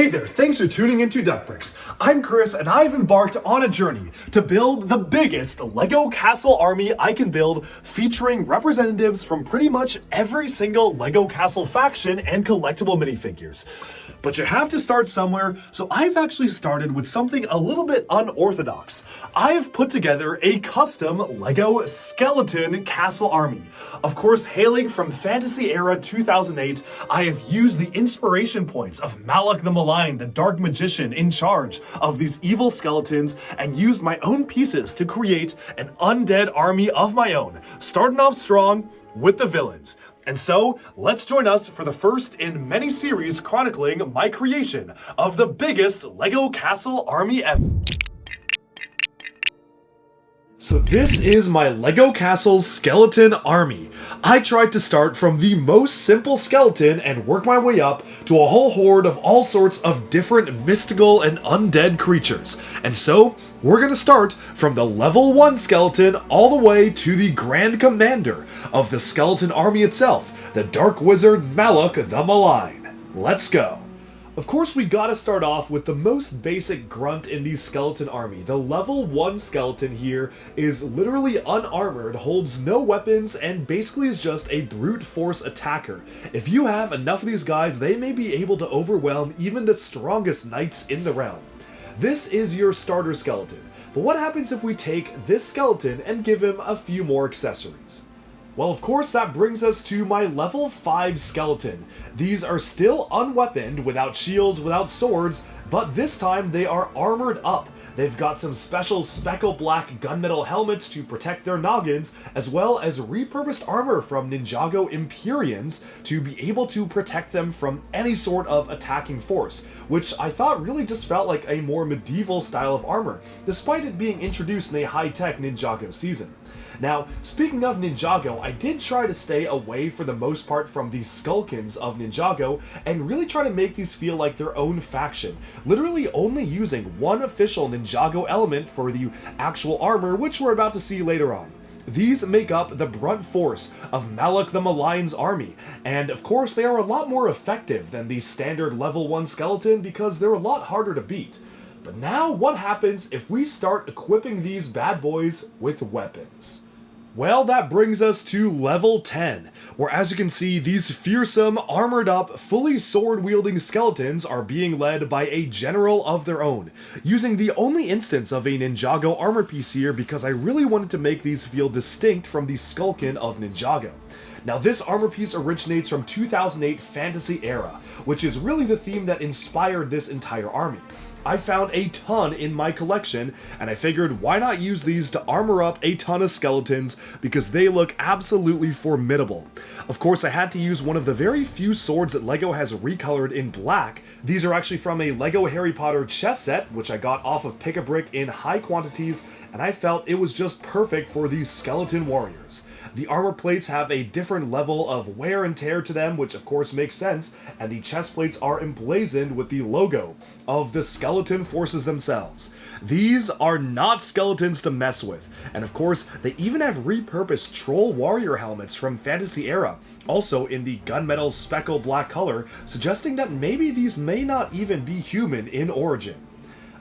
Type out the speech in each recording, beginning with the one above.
Hey there, thanks for tuning into Duckbricks. I'm Chris and I've embarked on a journey to build the biggest LEGO castle army I can build, featuring representatives from pretty much every single LEGO castle faction and collectible minifigures. But you have to start somewhere, so I've actually started with something a little bit unorthodox. I've put together a custom LEGO skeleton castle army. Of course, hailing from Fantasy Era 2008, I have used the inspiration points of Mallock the Malign, the dark magician in charge of these evil skeletons, and used my own pieces to create an undead army of my own, starting off strong with the villains. And so, let's join us for the first in many series chronicling my creation of the biggest LEGO castle army ever. So this is my LEGO Castle's skeleton army. I tried to start from the most simple skeleton and work my way up to a whole horde of all sorts of different mystical and undead creatures. And so, we're gonna start from the level 1 skeleton all the way to the Grand Commander of the skeleton army itself, the Dark Wizard Mallock the Malign. Let's go. Of course, we gotta start off with the most basic grunt in the skeleton army. The level 1 skeleton here is literally unarmored, holds no weapons, and basically is just a brute force attacker. If you have enough of these guys, they may be able to overwhelm even the strongest knights in the realm. This is your starter skeleton, but what happens if we take this skeleton and give him a few more accessories? Well, of course, that brings us to my level 5 skeleton. These are still unweaponed, without shields, without swords, but this time they are armored up. They've got some special speckle black gunmetal helmets to protect their noggins, as well as repurposed armor from Ninjago Empyreans to be able to protect them from any sort of attacking force, which I thought really just felt like a more medieval style of armor, despite it being introduced in a high-tech Ninjago season. Now, speaking of Ninjago, I did try to stay away for the most part from the Skulkins of Ninjago and really try to make these feel like their own faction, literally only using one official Ninjago element for the actual armor, which we're about to see later on. These make up the brunt force of Mallock the Malign's army, and of course they are a lot more effective than the standard level 1 skeleton because they're a lot harder to beat. But now what happens if we start equipping these bad boys with weapons? Well, that brings us to level 10, where as you can see, these fearsome, armored up, fully sword-wielding skeletons are being led by a general of their own, using the only instance of a Ninjago armor piece here because I really wanted to make these feel distinct from the Skulkin of Ninjago. Now, this armor piece originates from 2008 Fantasy Era, which is really the theme that inspired this entire army. I found a ton in my collection, and I figured why not use these to armor up a ton of skeletons because they look absolutely formidable. Of course, I had to use one of the very few swords that LEGO has recolored in black. These are actually from a LEGO Harry Potter chess set, which I got off of Pick-a-Brick in high quantities, and I felt it was just perfect for these skeleton warriors. The armor plates have a different level of wear and tear to them, which of course makes sense, and the chest plates are emblazoned with the logo of the skeleton forces themselves. These are not skeletons to mess with, and of course they even have repurposed troll warrior helmets from Fantasy Era, also in the gunmetal speckle black color, suggesting that maybe these may not even be human in origin.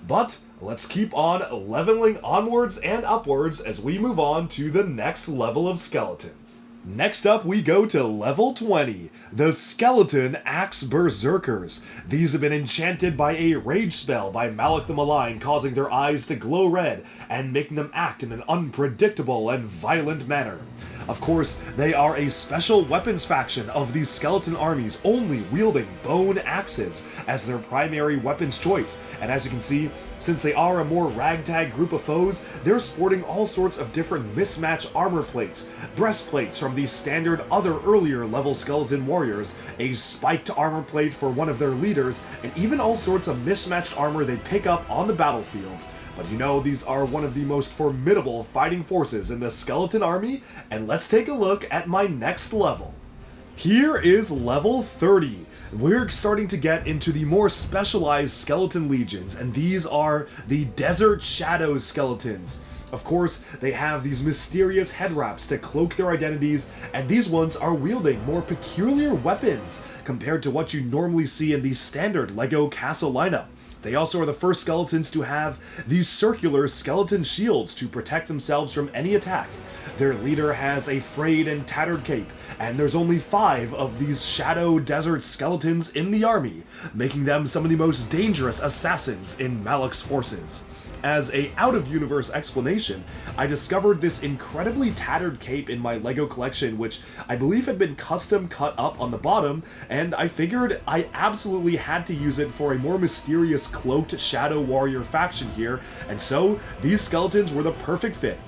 But let's keep on leveling onwards and upwards as we move on to the next level of skeletons. Next up, we go to level 20, the Skeleton Axe Berserkers. These have been enchanted by a rage spell by Mallock the Malign, causing their eyes to glow red and making them act in an unpredictable and violent manner. Of course, they are a special weapons faction of these skeleton armies, only wielding bone axes as their primary weapons choice. And as you can see, since they are a more ragtag group of foes, they're sporting all sorts of different mismatched armor plates, breastplates from the standard other earlier level skeleton warriors, a spiked armor plate for one of their leaders, and even all sorts of mismatched armor they pick up on the battlefield. But you know, these are one of the most formidable fighting forces in the skeleton army, and let's take a look at my next level. Here is level 30. We're starting to get into the more specialized skeleton legions, and these are the Desert Shadow skeletons. Of course, they have these mysterious head wraps to cloak their identities, and these ones are wielding more peculiar weapons, compared to what you normally see in the standard LEGO castle lineup. They also are the first skeletons to have these circular skeleton shields to protect themselves from any attack. Their leader has a frayed and tattered cape, and there's only 5 of these shadow desert skeletons in the army, making them some of the most dangerous assassins in Mallock's forces. As a out-of-universe explanation, I discovered this incredibly tattered cape in my LEGO collection, which I believe had been custom cut up on the bottom, and I figured I absolutely had to use it for a more mysterious cloaked shadow warrior faction here, and so these skeletons were the perfect fit.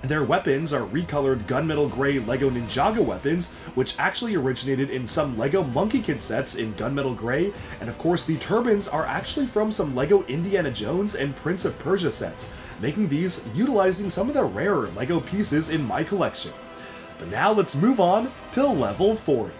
Their weapons are recolored gunmetal gray LEGO Ninjago weapons, which actually originated in some LEGO Monkey Kid sets in gunmetal gray, and of course the turbans are actually from some LEGO Indiana Jones and Prince of Persia sets, making these utilizing some of the rarer LEGO pieces in my collection. But now let's move on to level 40.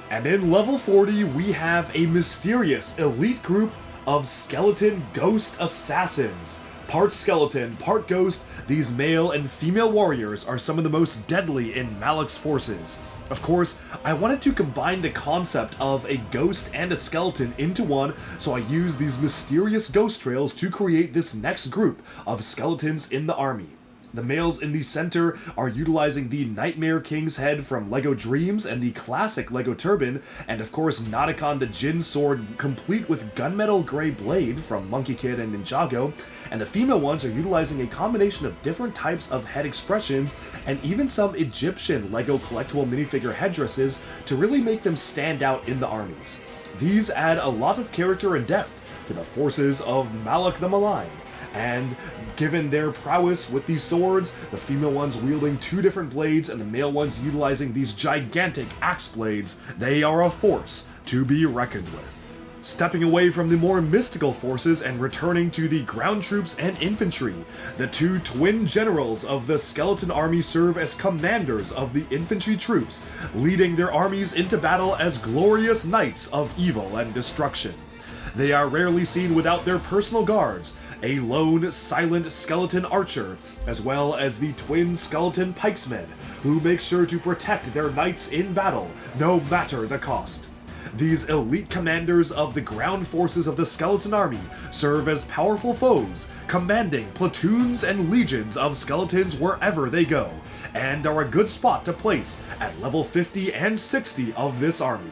And in level 40 we have a mysterious elite group of skeleton ghost assassins. Part skeleton, part ghost, these male and female warriors are some of the most deadly in Mallock's forces. Of course, I wanted to combine the concept of a ghost and a skeleton into one, so I used these mysterious ghost trails to create this next group of skeletons in the army. The males in the center are utilizing the Nightmare King's head from LEGO Dreams and the classic LEGO Turban, and of course Nadakon the Jin sword complete with gunmetal gray blade from Monkey Kid and Ninjago, and the female ones are utilizing a combination of different types of head expressions and even some Egyptian LEGO collectible minifigure headdresses to really make them stand out in the armies. These add a lot of character and depth to the forces of Mallock the Malign, and given their prowess with these swords, the female ones wielding 2 different blades and the male ones utilizing these gigantic axe blades, they are a force to be reckoned with. Stepping away from the more mystical forces and returning to the ground troops and infantry, the 2 twin generals of the skeleton army serve as commanders of the infantry troops, leading their armies into battle as glorious knights of evil and destruction. They are rarely seen without their personal guards, a lone, silent skeleton archer, as well as the twin skeleton pikesmen, who make sure to protect their knights in battle, no matter the cost. These elite commanders of the ground forces of the skeleton army serve as powerful foes, commanding platoons and legions of skeletons wherever they go, and are a good spot to place at level 50 and 60 of this army.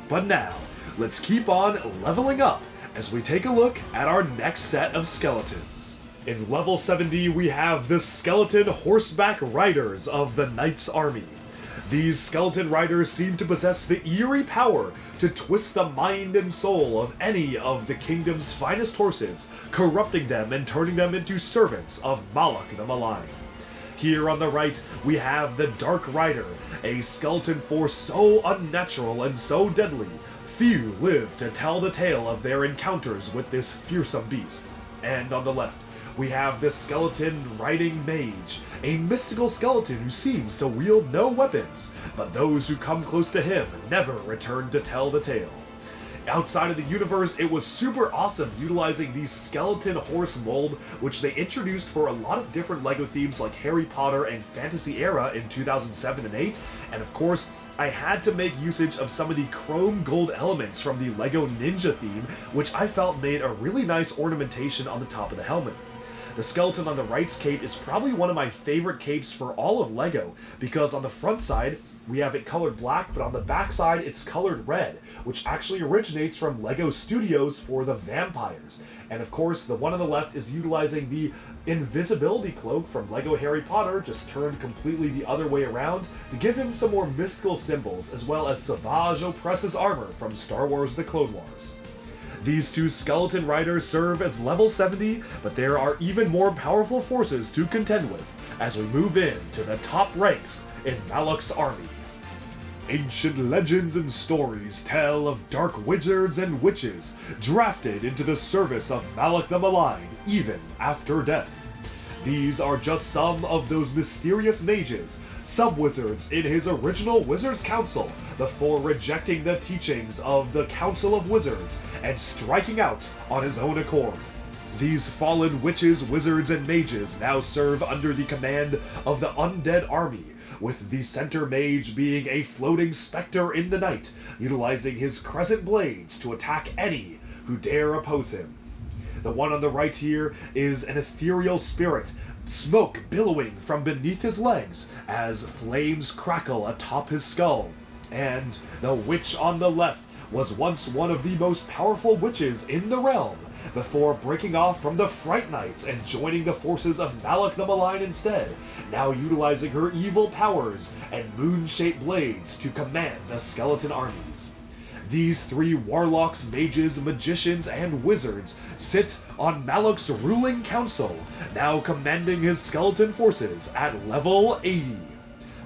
But now, let's keep on leveling up as we take a look at our next set of skeletons. In level 70 we have the skeleton horseback riders of the Knight's Army. These skeleton riders seem to possess the eerie power to twist the mind and soul of any of the kingdom's finest horses, corrupting them and turning them into servants of Mallock the Malign. Here on the right, we have the Dark Rider, a skeleton force so unnatural and so deadly, few live to tell the tale of their encounters with this fearsome beast. And on the left, we have the skeleton riding mage, a mystical skeleton who seems to wield no weapons, but those who come close to him never return to tell the tale. Outside of the universe, it was super awesome utilizing the skeleton horse mold, which they introduced for a lot of different LEGO themes like Harry Potter and Fantasy Era in 2007 and 8, and of course, I had to make usage of some of the chrome gold elements from the LEGO Ninja theme, which I felt made a really nice ornamentation on the top of the helmet. The skeleton on the right's cape is probably one of my favorite capes for all of LEGO, because on the front side, we have it colored black, but on the back side, it's colored red, which actually originates from LEGO Studios for the vampires. And of course, the one on the left is utilizing the invisibility cloak from LEGO Harry Potter, just turned completely the other way around, to give him some more mystical symbols, as well as Savage Opress's armor from Star Wars The Clone Wars. These 2 skeleton riders serve as level 70, but there are even more powerful forces to contend with as we move into the top ranks in Mallock's army. Ancient legends and stories tell of dark wizards and witches drafted into the service of Mallock the Malign even after death. These are just some of those mysterious mages, sub-wizards in his original Wizards Council before rejecting the teachings of the Council of Wizards and striking out on his own accord. These fallen witches, wizards, and mages now serve under the command of the Undead Army, with the center mage being a floating specter in the night, utilizing his crescent blades to attack any who dare oppose him. The one on the right here is an ethereal spirit, smoke billowing from beneath his legs as flames crackle atop his skull. And the witch on the left was once one of the most powerful witches in the realm, before breaking off from the Fright Knights and joining the forces of Mallock the Malign instead, now utilizing her evil powers and moon-shaped blades to command the skeleton armies. These three warlocks, mages, magicians, and wizards sit on Mallock's ruling council, now commanding his skeleton forces at level 80.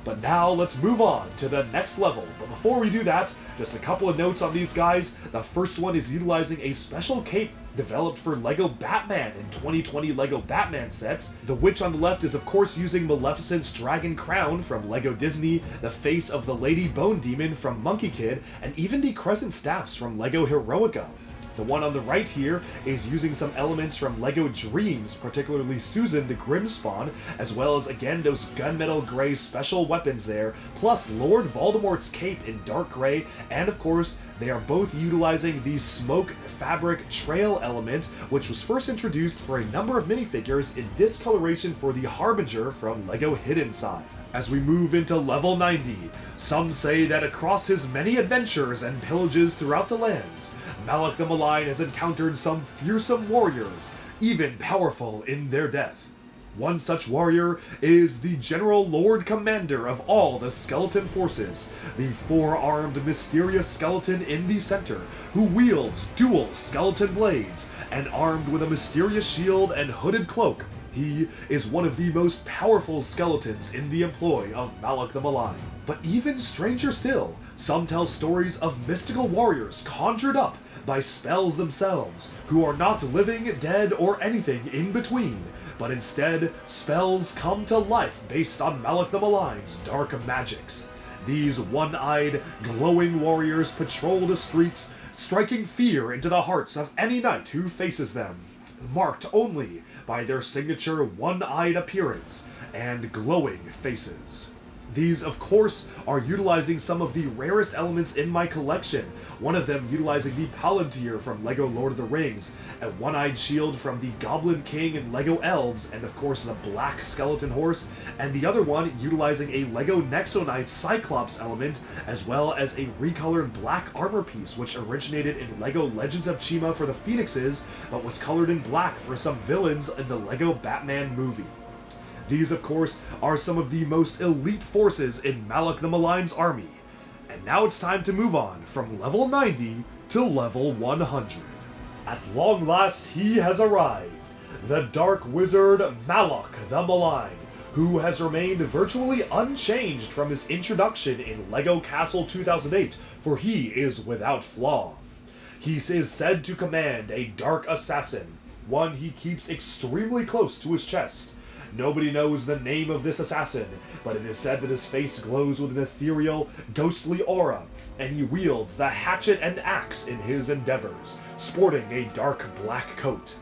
But now let's move on to the next level. But before we do that, just a couple of notes on these guys. The first one is utilizing a special cape developed for LEGO Batman in 2020 LEGO Batman sets. The witch on the left is of course using Maleficent's dragon crown from LEGO Disney, the face of the Lady Bone Demon from Monkey Kid, and even the crescent staffs from LEGO Heroica. The one on the right here is using some elements from LEGO Dreams, particularly Susan the Grimspawn, as well as again those gunmetal gray special weapons there, plus Lord Voldemort's cape in dark gray, and of course they are both utilizing the smoke fabric trail element, which was first introduced for a number of minifigures in this coloration for the Harbinger from LEGO Hidden Side. As we move into level 90, some say that across his many adventures and pillages throughout the lands, Mallock the Malign has encountered some fearsome warriors, even powerful in their death. One such warrior is the General Lord Commander of all the skeleton forces, the four-armed mysterious skeleton in the center, who wields dual skeleton blades, and armed with a mysterious shield and hooded cloak. He is one of the most powerful skeletons in the employ of Mallock the Malign. But even stranger still, some tell stories of mystical warriors conjured up by spells themselves, who are not living, dead, or anything in between, but instead spells come to life based on Mallock the Malign's dark magics. These one-eyed, glowing warriors patrol the streets, striking fear into the hearts of any knight who faces them, marked only by their signature one-eyed appearance and glowing faces. These, of course, are utilizing some of the rarest elements in my collection, one of them utilizing the Palantir from LEGO Lord of the Rings, a one-eyed shield from the Goblin King and LEGO Elves, and of course the Black Skeleton Horse, and the other one utilizing a LEGO Nexo Cyclops element, as well as a recolored black armor piece which originated in LEGO Legends of Chima for the Phoenixes, but was colored in black for some villains in the LEGO Batman movie. These, of course, are some of the most elite forces in Mallock the Malign's army. And now it's time to move on from level 90 to level 100. At long last, he has arrived, the Dark Wizard Mallock the Malign, who has remained virtually unchanged from his introduction in LEGO Castle 2008, for he is without flaw. He is said to command a dark assassin, one he keeps extremely close to his chest. Nobody knows the name of this assassin, but it is said that his face glows with an ethereal, ghostly aura, and he wields the hatchet and axe in his endeavors, sporting a dark black coat.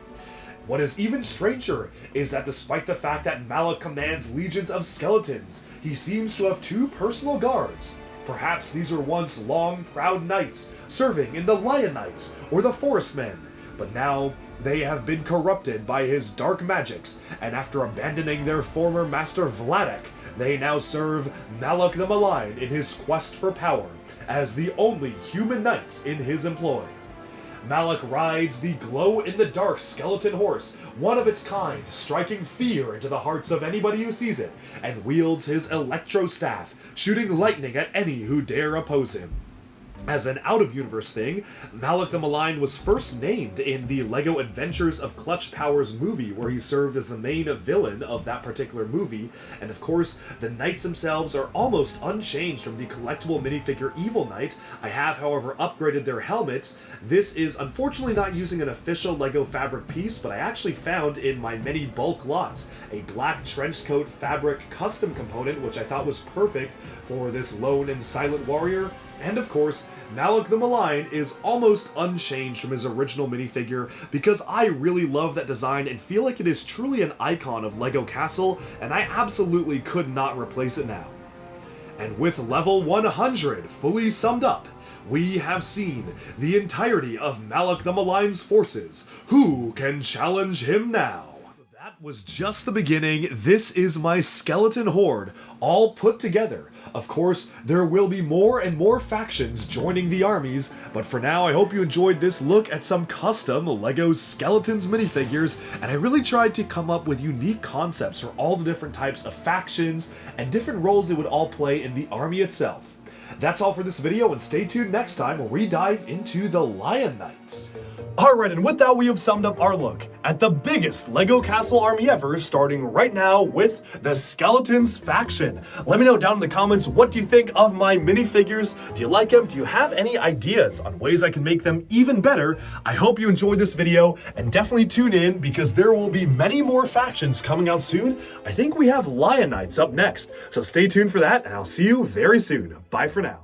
What is even stranger is that despite the fact that Mallock commands legions of skeletons, he seems to have two personal guards. Perhaps these were once long, proud knights, serving in the Lion Knights or the Forest Men, but now they have been corrupted by his dark magics, and after abandoning their former master Vladek, they now serve Mallock the Malign in his quest for power, as the only human knights in his employ. Mallock rides the glow-in-the-dark skeleton horse, one of its kind, striking fear into the hearts of anybody who sees it, and wields his electro staff, shooting lightning at any who dare oppose him. As an out-of-universe thing, Mallock the Malign was first named in the LEGO Adventures of Clutch Powers movie, where he served as the main villain of that particular movie, and of course, the knights themselves are almost unchanged from the collectible minifigure Evil Knight. I have, however, upgraded their helmets. This is unfortunately not using an official LEGO fabric piece, but I actually found in my many bulk lots a black trenchcoat fabric custom component, which I thought was perfect for this lone and silent warrior. And of course, Mallock the Malign is almost unchanged from his original minifigure because I really love that design and feel like it is truly an icon of LEGO Castle, and I absolutely could not replace it now. And with level 100 fully summed up, we have seen the entirety of Mallock the Malign's forces. Who can challenge him now? That was just the beginning. This is my skeleton horde, all put together. Of course, there will be more and more factions joining the armies, but for now I hope you enjoyed this look at some custom LEGO Skeletons minifigures, and I really tried to come up with unique concepts for all the different types of factions and different roles they would all play in the army itself. That's all for this video, and stay tuned next time where we dive into the Lion Knights. Alright, and with that we have summed up our look at the biggest LEGO Castle army ever, starting right now with the Skeletons faction. Let me know down in the comments, what do you think of my minifigures? Do you like them? Do you have any ideas on ways I can make them even better? I hope you enjoyed this video, and definitely tune in because there will be many more factions coming out soon. I think we have Lion Knights up next, so stay tuned for that, and I'll see you very soon. Bye for now.